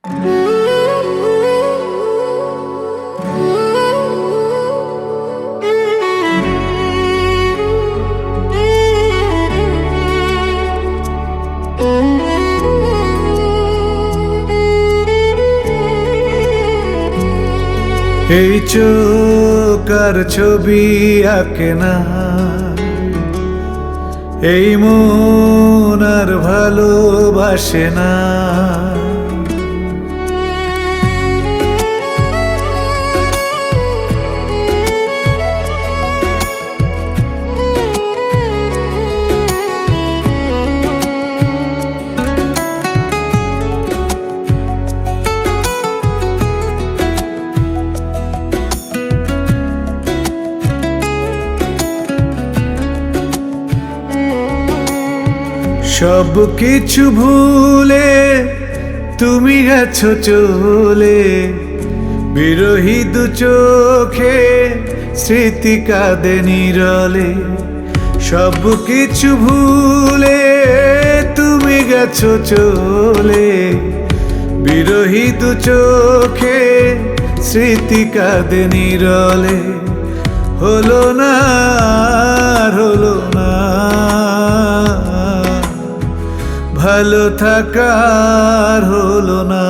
এই চোখ আর ছবি আঁকে না, এই মন আর ভালোবাসে না। সব কিছু ভুলে তুমি গেছো চলে, বিরহী দু চোখে স্মৃতি কাঁদে নীরলে। সব কিছু ভুলে তুমি গেছো চলে, বিরহী দু চোখে স্মৃতি কাঁদে নীরলে। হলো না আর হলো না ভালো থাকার, হলো না।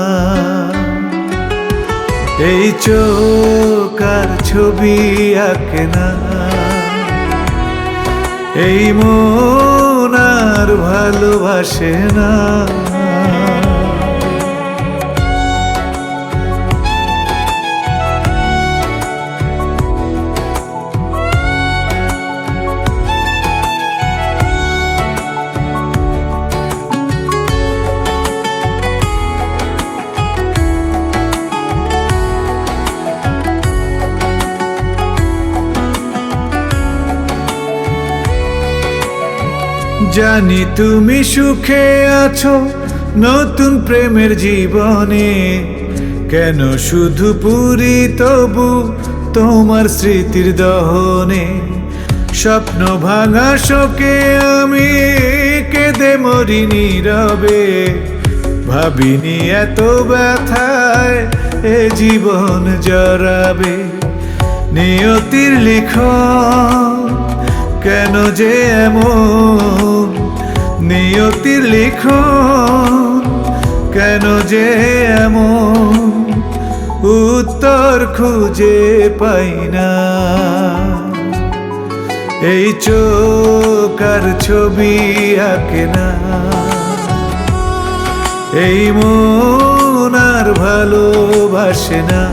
এই চোখ আর ছবি আঁকে না, এই মন আর ভালোবাসে না। জানি তুমি সুখে আছো নতুন প্রেমের জীবনে, কেন শুধু পুরি তবু তোমার স্মৃতির দহনে। স্বপ্ন ভাঙা শোকে আমি কেঁদে মরি নীরবে, ভাবিনি এত ব্যথায় এ জীবন জড়াবে। নিয়তির লিখন কেন যে এমন, নিয়তির লিখন কেন যে এমন, উত্তর খুঁজে পাই না। এই চোখ আর ছবি আঁকে না, এই মন আর ভালোবাসে না।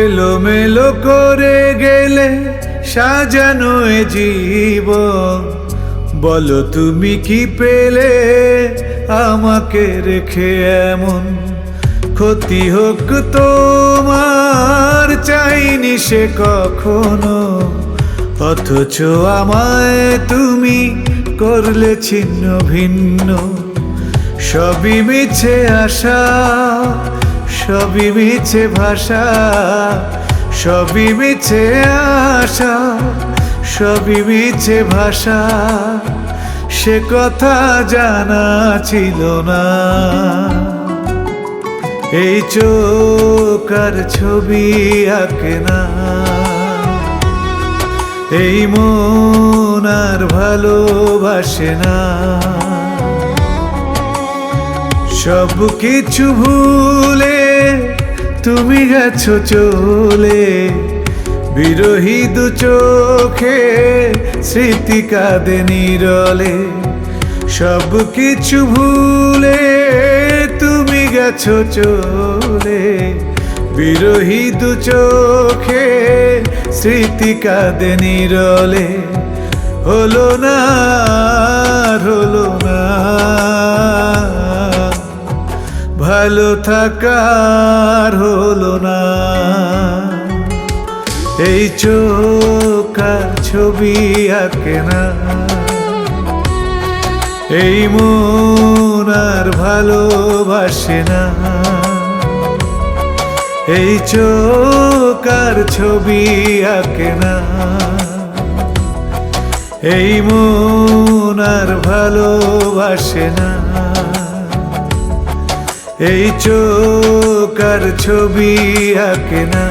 এলোমেলো করে গেলে সাজানো এ জীবন, বলো তুমি কি পেলে আমাকে রেখে এমন। ক্ষতি হোক তোমার চাইনি সে কখনো, অথচ আমায় তুমি করলে ছিন্ন ভিন্ন। সবই মিছে আশা, সবই মিছে ভাষা, সবই মিছে আশা, সবই মিছে ভাষা। সে কথা জানা ছিল না। এই চোখ আর ছবি আঁকে না, এই মন আর ভালোবাসে না। সব কিছু ভুলে তুমি গেছো চলে, বিরহী দু চোখে স্মৃতি কাঁদে নীরলে। সব কিছু ভুলে তুমি গেছো চলে, বিরহী দু চোখে স্মৃতি কাঁদে নীরলে। হলো না হলো না ভালো থাকার, হলো না। এই চোখ আর ছবি আঁকে না, এই মন আর ভালোবাসে না। এই চোখ আর ছবি আঁকে না, এই মন আর ভালোবাসে না। এই চোখ আর ছবি আঁকে না,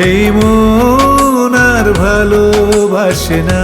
এই মন আর ভালোবাসে না।